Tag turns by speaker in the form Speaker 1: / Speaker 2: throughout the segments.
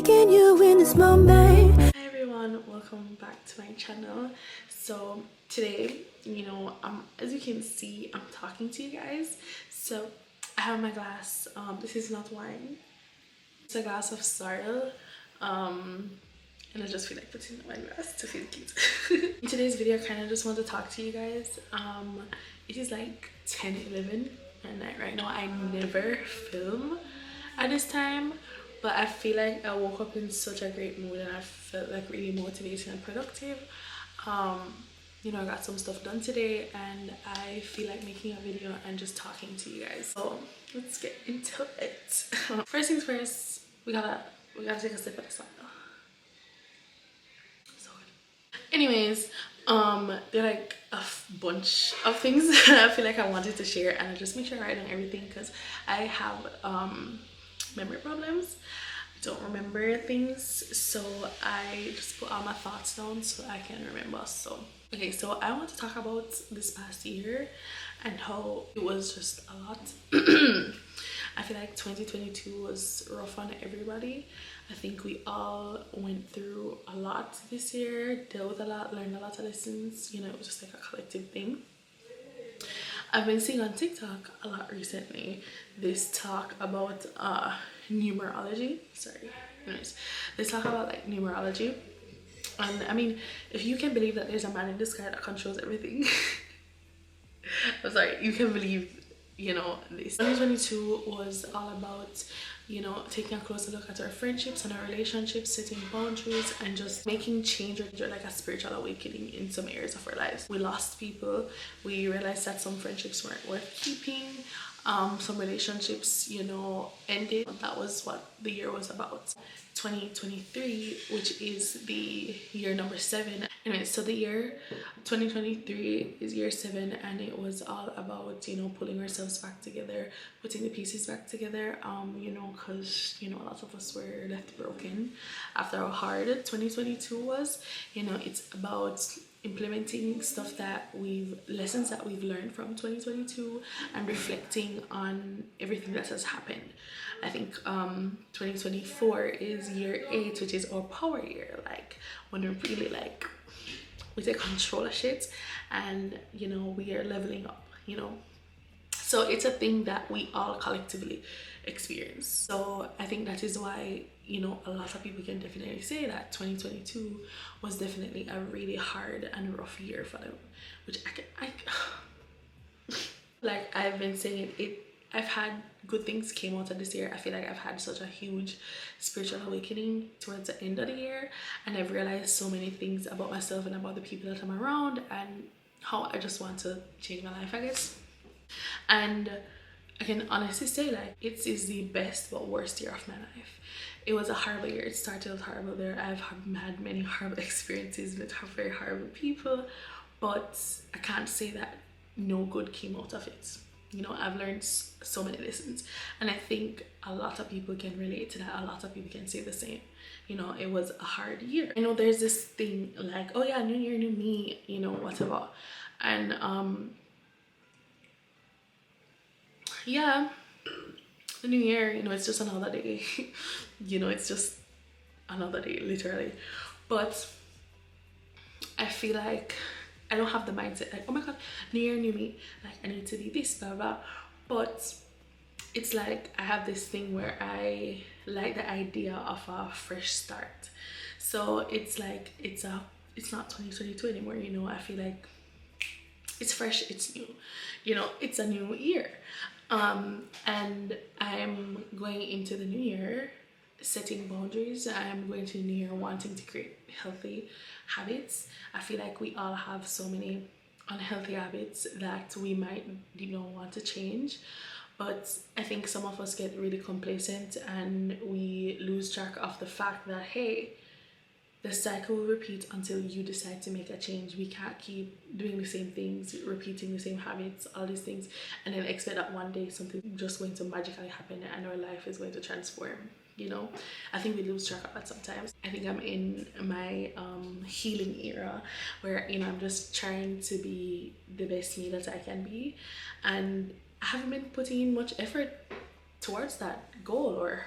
Speaker 1: taking you in this moment.
Speaker 2: Hi everyone, welcome back to my channel. So today, as you can see, I'm talking to you guys. So I have my glass. This is not wine, it's a glass of sorrel. And I just feel like putting it in my glass to feel cute. In today's video, I kind of just want to talk to you guys. It is like 10:11 at night right now. I never film at this time, but I feel like I woke up in such a great mood and I felt like really motivated and productive. I got some stuff done today and I feel like making a video and just talking to you guys. So let's get into it. First things first, we gotta take a sip of the sun. So good. Anyways, there are like a bunch of things that I feel like I wanted to share, and I just make sure I write down everything because I have memory problems. I don't remember things, so I just put all my thoughts down so I can remember. So okay, so I want to talk about this past year and how it was just a lot. I feel like 2022 was rough on everybody. I think we all went through a lot this year, dealt with a lot, learned a lot of lessons. It was just like a collective thing. I've been seeing on TikTok a lot recently this talk about numerology. Anyways, this talk about like numerology. And I mean, if you can believe that there's a man in the sky that controls everything, I'm sorry, you can believe, this. 2022 was all about, taking a closer look at our friendships and our relationships, setting boundaries, and just making change or like a spiritual awakening in some areas of our lives. We lost people. We realized that some friendships weren't worth keeping. Some relationships, ended. That was what the year was about. 2023, which is the year number 7. Anyway, so the year 2023 is year 7, and it was all about pulling ourselves back together, putting the pieces back together, because a lot of us were left broken after how hard 2022 was. It's about implementing lessons that we've learned from 2022 and reflecting on everything that has happened. I think 2024 is year 8, which is our power year, like when we really we take control of shit, and we are leveling up. So it's a thing that we all collectively experience. So I think that is why a lot of people can definitely say that 2022 was definitely a really hard and rough year for them, which I like I've been saying I've had good things came out of this year. I feel like I've had such a huge spiritual awakening towards the end of the year, and I've realized so many things about myself and about the people that I'm around and how I just want to change my life, I guess. And I can honestly say it is the best but worst year of my life. It was a horrible year. It started with horrible there. I've had many horrible experiences with very horrible people, but I can't say that no good came out of it. I've learned so many lessons, and I think a lot of people can relate to that. A lot of people can say the same. It was a hard year. There's this thing like, oh yeah, new year, new me, whatever. And yeah, the new year, it's just another day. It's just another day, literally. But I feel like I don't have the mindset like, oh my god, new year, new me, like I need to be this, blah blah. But it's like I have this thing where I like the idea of a fresh start. So it's like it's not 2022 anymore. I feel like it's fresh, it's new, it's a new year. And I'm going into the new year setting boundaries. I'm going to the new year wanting to create healthy habits. I feel like we all have so many unhealthy habits that we might want to change, but I think some of us get really complacent and we lose track of the fact that, hey, the cycle will repeat until you decide to make a change. We can't keep doing the same things, repeating the same habits, all these things, and then expect that one day something just going to magically happen and our life is going to transform. I think we lose track of that sometimes. I think I'm in my healing era where I'm just trying to be the best me that I can be, and I haven't been putting in much effort towards that goal or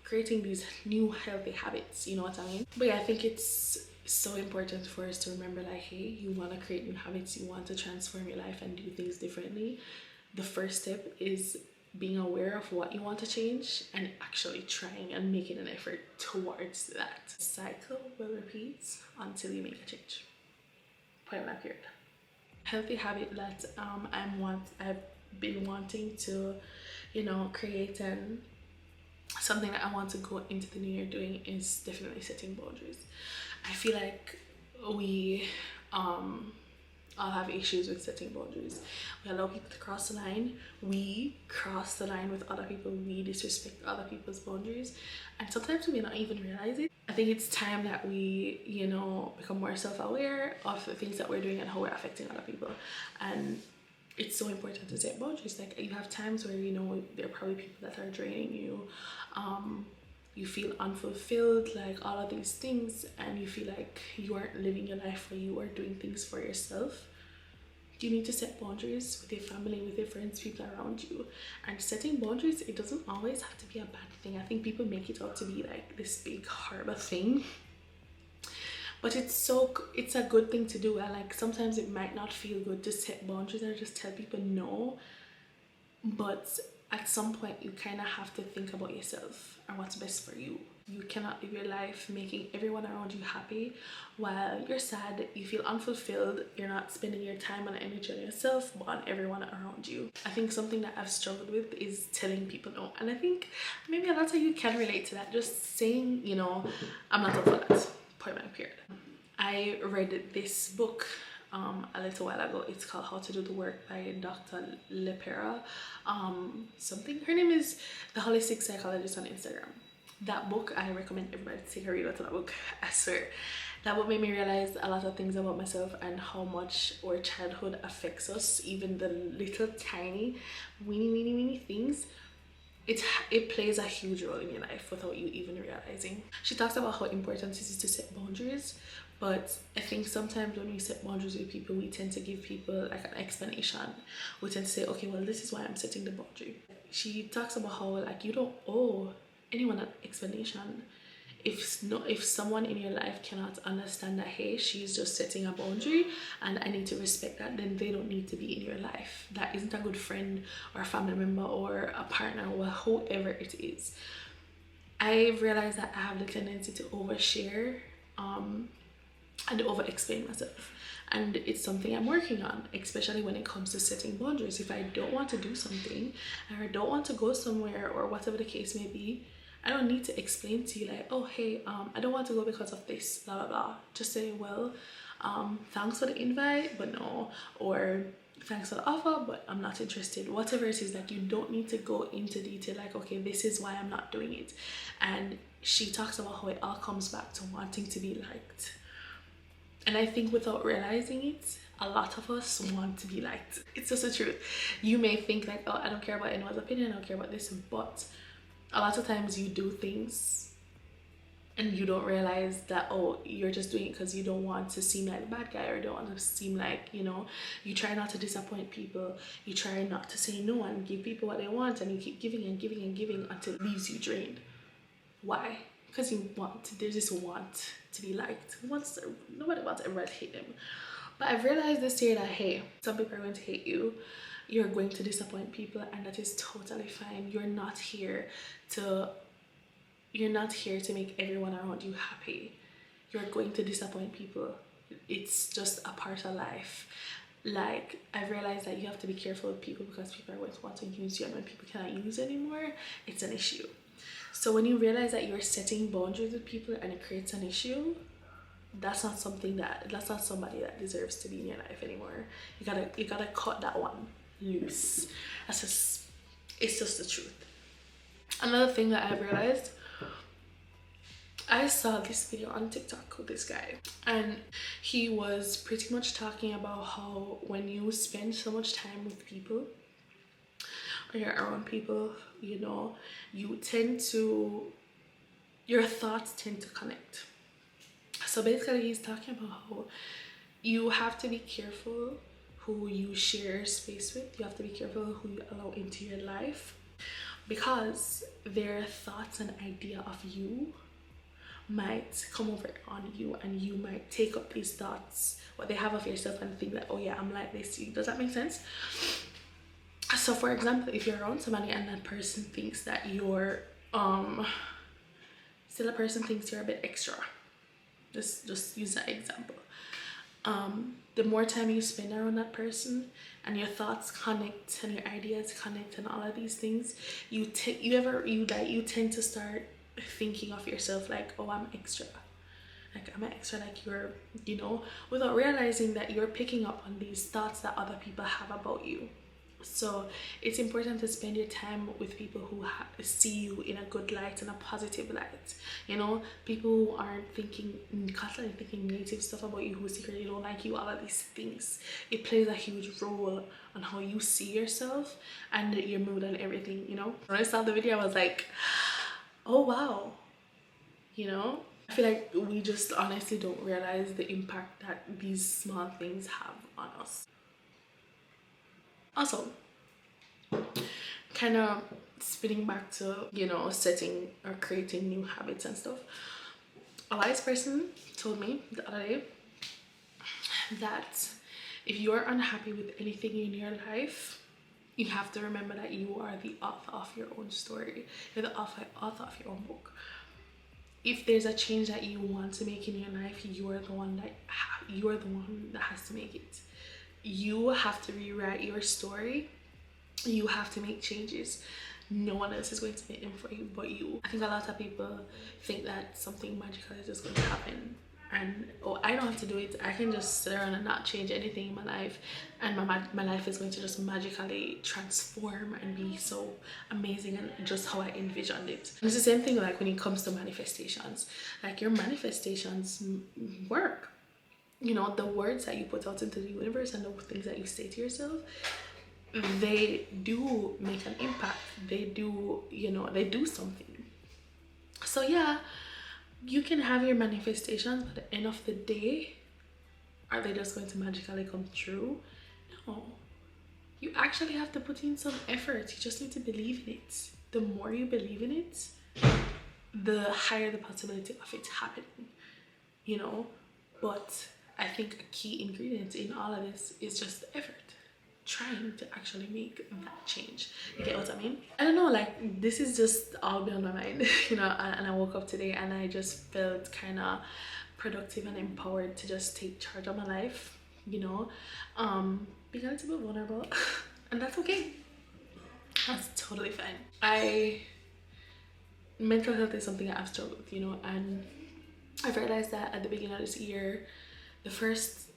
Speaker 2: creating these new healthy habits, you know what I mean? But yeah, I think it's so important for us to remember, like, hey, you want to create new habits, you want to transform your life and do things differently. The first step is being aware of what you want to change and actually trying and making an effort towards that. Cycle will repeat until you make a change. Point blank period. Healthy habit that I've been wanting to, you know, create, and something that I want to go into the new year doing is definitely setting boundaries. I feel like we all have issues with setting boundaries. We allow people to cross the line. We cross the line with other people. We disrespect other people's boundaries. And sometimes we may not even realize it. I think it's time that we, you know, become more self-aware of the things that we're doing and how we're affecting other people. And it's so important to set boundaries. Like, you have times where, you know, there are probably people that are draining you. You feel unfulfilled, like all of these things, and you feel like you aren't living your life, or you are doing things for yourself. You need to set boundaries with your family, with your friends, people around you. And setting boundaries, it doesn't always have to be a bad thing. I think people make it out to be like this big horrible thing, but it's a good thing to do. And like, sometimes it might not feel good to set boundaries or just tell people no, but at some point you kind of have to think about yourself and what's best for you. You cannot live your life making everyone around you happy while you're sad, you feel unfulfilled, you're not spending your time and energy on yourself but on everyone around you. I think something that I've struggled with is telling people no, and I think maybe a lot of you can relate to that. Just saying, you know, I'm not up for that. Point blank period. I read this book a little while ago. It's called How to Do the Work by Dr. Lepera. Something. Her name is The Holistic Psychologist on Instagram. That book, I recommend everybody to take a read of that book. I swear. That book made me realize a lot of things about myself and how much our childhood affects us. Even the little tiny, weeny things. It plays a huge role in your life without you even realizing. She talks about how important it is to set boundaries, but I think sometimes when we set boundaries with people, we tend to give people like an explanation. We tend to say, okay, well, this is why I'm setting the boundary. She talks about how, like, you don't owe anyone an explanation. If someone in your life cannot understand that, hey, she's just setting a boundary and I need to respect that, then they don't need to be in your life. That isn't a good friend or a family member or a partner or whoever it is. I've realized that I have the tendency to overshare and over explain myself, and it's something I'm working on, especially when it comes to setting boundaries. If I don't want to do something, or I don't want to go somewhere, or whatever the case may be, I don't need to explain to you like, oh hey, I don't want to go because of this, blah blah blah. Just say, well, thanks for the invite but no, or thanks for the offer but I'm not interested. Whatever it is, like, you don't need to go into detail like, okay, this is why I'm not doing it. And she talks about how it all comes back to wanting to be liked. And I think without realizing it, a lot of us want to be liked. It's just the truth. You may think like, oh, I don't care about anyone's opinion, I don't care about this, but a lot of times you do things and you don't realize that, oh, you're just doing it because you don't want to seem like the bad guy, or don't want to seem like, you know, you try not to disappoint people, you try not to say no and give people what they want, and you keep giving and giving and giving until it leaves you drained. Why? Because there's this want to be liked. Nobody wants everybody to hate them. But I've realized this year that, hey, some people are going to hate you, you're going to disappoint people, and that is totally fine. You're not here to make everyone around you happy. You're going to disappoint people. It's just a part of life. Like, I've realized that you have to be careful with people because people are going to want to use you, and when people cannot use you anymore, it's an issue. So when you realize that you're setting boundaries with people and it creates an issue, that's not somebody that deserves to be in your life anymore. You gotta cut that one loose. It's just the truth. Another thing that I've realized, I saw this video on TikTok with this guy, and he was pretty much talking about how when you spend so much time with people, or you're around people, you know, your thoughts tend to connect. So basically he's talking about how you have to be careful who you share space with. You have to be careful who you allow into your life, because their thoughts and idea of you might come over on you, and you might take up these thoughts, what they have of yourself, and think that, oh yeah, I'm like this too. Does that make sense? So for example, if you're around somebody and that person thinks that you're still a person thinks you're a bit extra, just use that example. The more time you spend around that person and your thoughts connect and your ideas connect and all of these things, you tend to start thinking of yourself like, oh, I'm extra, like I'm an extra, like you're, you know, without realizing that you're picking up on these thoughts that other people have about you. So it's important to spend your time with people who see you in a good light and a positive light, you know, people who aren't constantly thinking negative stuff about you, who secretly don't like you, all of these things. It plays a huge role on how you see yourself and your mood and everything, you know. When I saw the video, I was like, oh wow, you know. I feel like we just honestly don't realize the impact that these small things have on us. Also, kind of spinning back to, you know, setting or creating new habits and stuff. A wise person told me the other day that if you are unhappy with anything in your life, you have to remember that you are the author of your own story. You're the author of your own book. If there's a change that you want to make in your life, you're the one that has to make it. You have to rewrite your story. You have to make changes. No one else is going to make them for you but you. I think a lot of people think that something magical is just going to happen, and oh, I don't have to do it. I can just sit around and not change anything in my life, and my life is going to just magically transform and be so amazing and just how I envisioned it. And it's the same thing like when it comes to manifestations. Like your manifestations work. You know, the words that you put out into the universe and the things that you say to yourself, they do make an impact. They do, you know, they do something. So yeah, you can have your manifestations, but at the end of the day, are they just going to magically come true? No. You actually have to put in some effort. You just need to believe in it. The more you believe in it, the higher the possibility of it happening, you know. But I think a key ingredient in all of this is just the effort, trying to actually make that change. You get what I mean? I don't know, like this is just all been on my mind, you know. And I woke up today and I just felt kind of productive and empowered to just take charge of my life, you know. Being a little bit vulnerable and that's okay. That's totally fine. Mental health is something I've struggled with, you know, and I've realized that at the beginning of this year, the first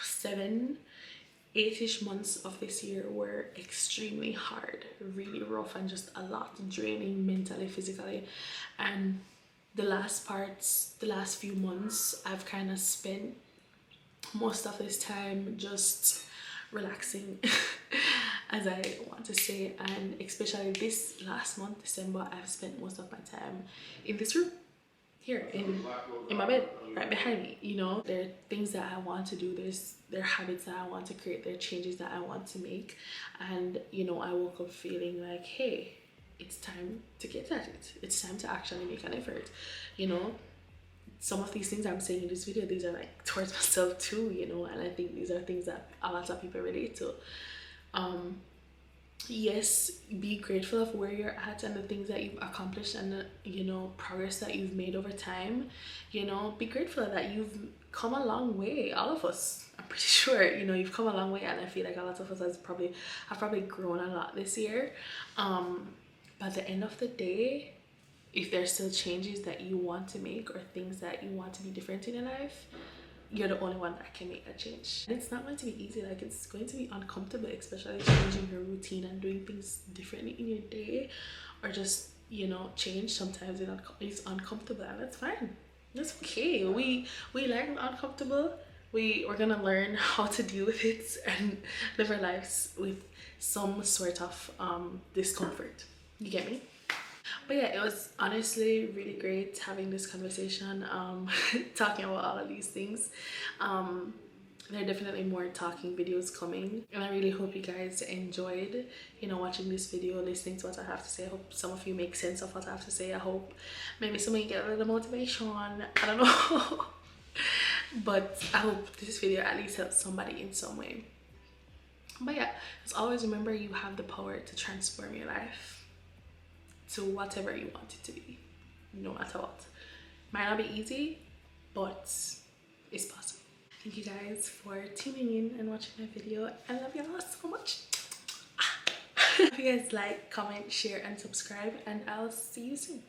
Speaker 2: 7-8ish months of this year were extremely hard, really rough, and just a lot draining mentally, physically. And the last few months, I've kind of spent most of this time just relaxing as I want to say. And especially this last month, December, I've spent most of my time in this room here in my bed right behind me, you know. There are things that I want to do, there are habits that I want to create, there are changes that I want to make, and you know, I woke up feeling like, hey, it's time to get at it. It's time to actually make an effort, you know. Some of these things I'm saying in this video, these are like towards myself too, you know, and I think these are things that a lot of people relate to. Yes, be grateful of where you're at and the things that you've accomplished and the, you know, progress that you've made over time. You know, be grateful that you've come a long way. All of us, I'm pretty sure, you know, you've come a long way, and I feel like a lot of us have probably grown a lot this year. But at the end of the day, if there's still changes that you want to make or things that you want to be different in your life, you're the only one that can make that change. And it's not going to be easy. Like, it's going to be uncomfortable, especially changing your routine and doing things differently in your day, or just, you know, change. Sometimes it's uncomfortable, and that's fine. That's okay. We like uncomfortable. We're gonna learn how to deal with it and live our lives with some sort of discomfort. You get me? But yeah, it was honestly really great having this conversation, talking about all of these things. there are definitely more talking videos coming, and I really hope you guys enjoyed, you know, watching this video, listening to what I have to say. I hope some of you make sense of what I have to say. I hope maybe some of you get a little motivation, I don't know. But I hope this video at least helps somebody in some way. But yeah, just always remember, you have the power to transform your life to whatever you want it to be, no matter what. Might not be easy, but it's possible. Thank you guys for tuning in and watching my video. I love you all so much. If you guys like, comment, share, and subscribe, and I'll see you soon.